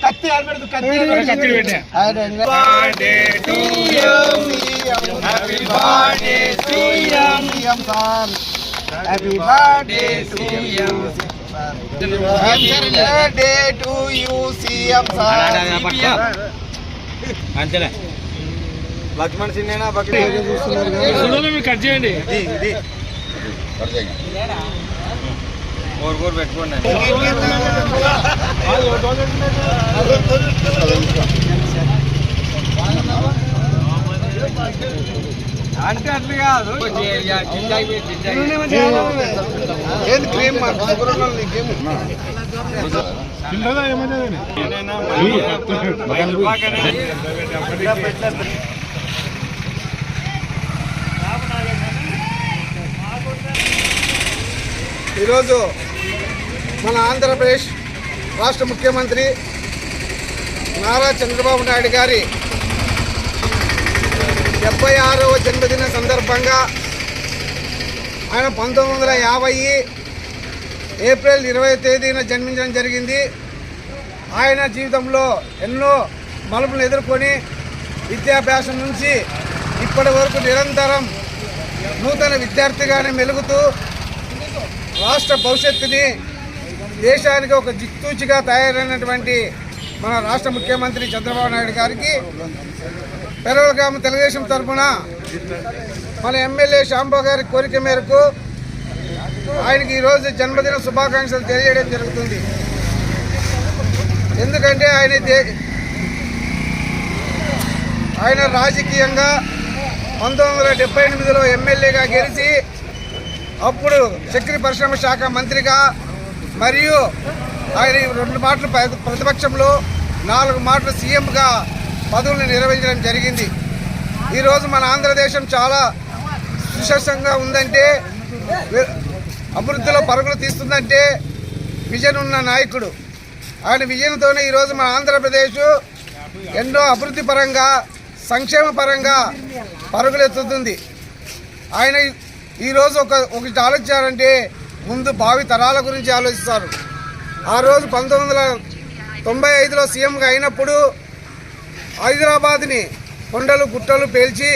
కత్తి ఆడబెడదు కత్తి పెట్టే birthday to you happy birthday to you sir happy birthday to you happy birthday to you CM sir అంతేలే Laxman సిన్నేనా bucket చూస్తున్నారు కదా మీరు కట్ చేయండి ఇది కట్ చేయండి గోర్ పెట్టుకోండి అంటే అట్లా కాదు ఏది క్రీమ్ ఈరోజు మన ఆంధ్రప్రదేశ్ రాష్ట్ర ముఖ్యమంత్రి నారా చంద్రబాబు నాయుడు గారి 76వ జన్మదిన సందర్భంగా ఆయన 1950 ఏప్రిల్ 20వ తేదీన జన్మించడం జరిగింది. ఆయన జీవితంలో ఎన్నో మలుపులు ఎదుర్కొని విద్యాభ్యాసం నుంచి ఇప్పటి వరకు నిరంతరం నూతన విద్యార్థిగానే మెలుగుతూ రాష్ట్ర భవిష్యత్తుని దేశానికి ఒక దిక్సూచిగా తయారైనటువంటి మన రాష్ట్ర ముఖ్యమంత్రి చంద్రబాబు నాయుడు గారికి పెరవలగామ తెలుగుదేశం తరఫున మన ఎమ్మెల్యే శాంబాబు గారి కోరిక మేరకు ఆయనకి ఈరోజు జన్మదిన శుభాకాంక్షలు తెలియజేయడం జరుగుతుంది. ఎందుకంటే ఆయన రాజకీయంగా 1978లో ఎమ్మెల్యేగా గెలిచి అప్పుడు చక్కెర పరిశ్రమ శాఖ మంత్రిగా మరియు ఆయన 2 మాటలు ప్రతిపక్షంలో 4 మాటలు సీఎంగా పదవులను నిర్వహించడం జరిగింది. ఈరోజు మన ఆంధ్రదేశం చాలా సుశస్తంగా ఉందంటే, అభివృద్ధిలో పరుగులు తీస్తుందంటే విజన్ ఉన్న నాయకుడు. ఆయన విజన్తోనే ఈరోజు మన ఆంధ్రప్రదేశ్ ఎన్నో అభివృద్ధి పరంగా సంక్షేమ పరంగా పరుగులెత్తుతుంది. ఆయన ఈరోజు ఒకటి ఆలోచించారంటే ముందు భావి తరాల గురించి ఆలోచిస్తారు. ఆ రోజు 1995లో సీఎంగా అయినప్పుడు హైదరాబాద్ని కొండలు గుట్టలు పేల్చి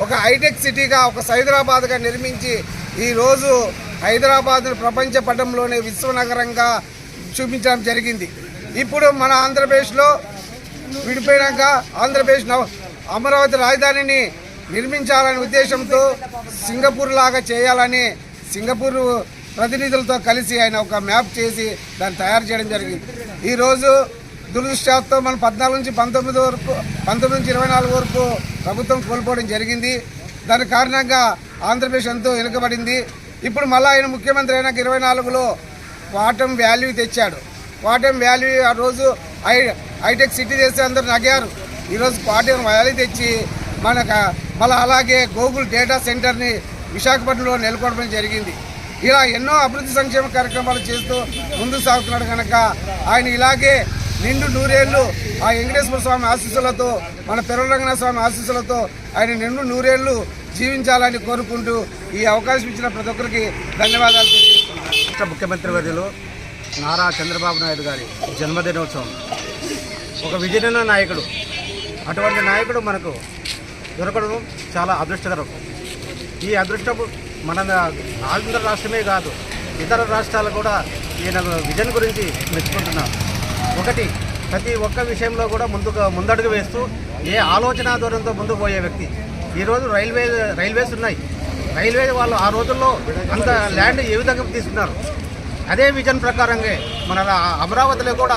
ఒక హైటెక్ సిటీగా ఒక సైదరాబాద్గా నిర్మించి ఈరోజు హైదరాబాద్ను ప్రపంచ పటంలోనే విశ్వనగరంగా చూపించడం జరిగింది. ఇప్పుడు మన ఆంధ్రప్రదేశ్లో విడిపోయినాక ఆంధ్రప్రదేశ్ అమరావతి రాజధానిని నిర్మించాలనే ఉద్దేశంతో సింగపూర్ లాగా చేయాలని సింగపూర్ ప్రతినిధులతో కలిసి ఆయన ఒక మ్యాప్ చేసి దాన్ని తయారు చేయడం జరిగింది. ఈరోజు దురదృష్టవశాత్తు మన 14 నుంచి 24 వరకు ప్రభుత్వం కోల్పోవడం జరిగింది. దాని కారణంగా ఆంధ్రప్రదేశ్ ఎంతో వెనుకబడింది. ఇప్పుడు మళ్ళీ ఆయన ముఖ్యమంత్రి అయినాక 24లో క్వాటమ్ వాల్యూ తెచ్చాడు. క్వాటమ్ వాల్యూ ఆ రోజు హైటెక్ సిటీ చేస్తే అందరూ నగారు. ఈరోజు క్వాటమ్ వాల్యూ తెచ్చి మనకు మళ్ళీ అలాగే గూగుల్ డేటా సెంటర్ని విశాఖపట్నంలో నెలకొల్పడం జరిగింది. ఇలా ఎన్నో అభివృద్ధి సంక్షేమ కార్యక్రమాలు చేస్తూ ముందుకు సాగుతున్నాడు కనుక ఆయన ఇలాగే నిండు 100 ఏళ్ళు ఆ వెంకటేశ్వర స్వామి ఆశీస్సులతో మన పెరవరంగనాథ స్వామి ఆశీస్సులతో ఆయన నిండు 100 ఏళ్ళు జీవించాలని కోరుకుంటూ ఈ అవకాశం ఇచ్చిన ప్రతి ఒక్కరికి ధన్యవాదాలు తెలియజేస్తున్నాను. రాష్ట్ర ముఖ్యమంత్రి వర్యులు నారా చంద్రబాబు నాయుడు గారి జన్మదినోత్సవం. ఒక విజయన నాయకుడు, అటువంటి నాయకుడు మనకు దొరకడం చాలా అదృష్టకరం. ఈ అదృష్టము మన ఆంధ్ర రాష్ట్రమే కాదు, ఇతర రాష్ట్రాలు కూడా ఈయన విజన్ గురించి మెచ్చుకుంటున్నారు. ఒకటి, ప్రతి ఒక్క విషయంలో కూడా ముందడుగు వేస్తూ ఏ ఆలోచన ధోరణితో ముందుకు పోయే వ్యక్తి. ఈరోజు రైల్వేస్ ఉన్నాయి. రైల్వే వాళ్ళు ఆ రోజుల్లో అంత ల్యాండ్ ఏ విధంగా తీసుకున్నారు, అదే విజన్ ప్రకారంగా మన అమరావతిలో కూడా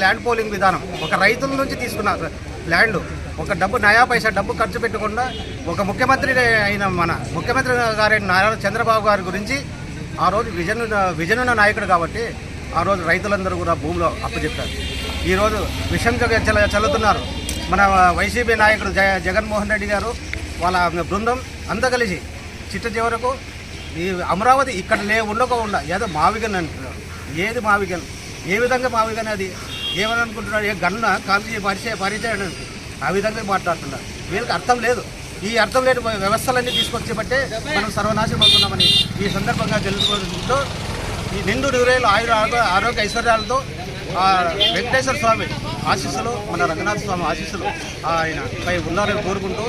ల్యాండ్ పోలింగ్ విధానం ఒక రైతుల నుంచి తీసుకున్నారు. ల్యాండ్ ఒక నయా పైసా డబ్బు ఖర్చు పెట్టకుండా ఒక ముఖ్యమంత్రి అయిన మన ముఖ్యమంత్రి గారైన నారా చంద్రబాబు గారి గురించి ఆ రోజు విజన్ ఉన్న నాయకుడు కాబట్టి ఆ రోజు రైతులందరూ కూడా భూమిలో అప్పచెప్పారు. ఈరోజు విషం చల్లుతున్నారు. మన వైసీపీ నాయకుడు జగన్మోహన్ రెడ్డి గారు వాళ్ళ బృందం అంతా కలిసి చిట్ట చివరకు ఈ అమరావతి ఇక్కడ ఉండకుండా ఏదో మావిగన్ అంటున్నారు. ఏది మావిగన్? ఏ విధంగా మావిగన్? అది ఏమని అనుకుంటున్నారు? ఏ గన్న కాల్చి పరిచయం ఆ విధంగా మాట్లాడుతున్నారు. వీళ్ళకి అర్థం లేదు. ఈ అర్థం లేని వ్యవస్థలన్నీ తీసుకొచ్చేబట్టే మనం సర్వనాశనం అవుతున్నామని ఈ సందర్భంగా తెలుసుకుంటూ ఈ నిండు నూరేళ్ళు ఆరోగ్య ఐశ్వర్యాలతో వెంకటేశ్వర స్వామి ఆశీస్సులు, మన రంగనాథ స్వామి ఆశీస్సులు ఆయన పై ఉండాలని కోరుకుంటూ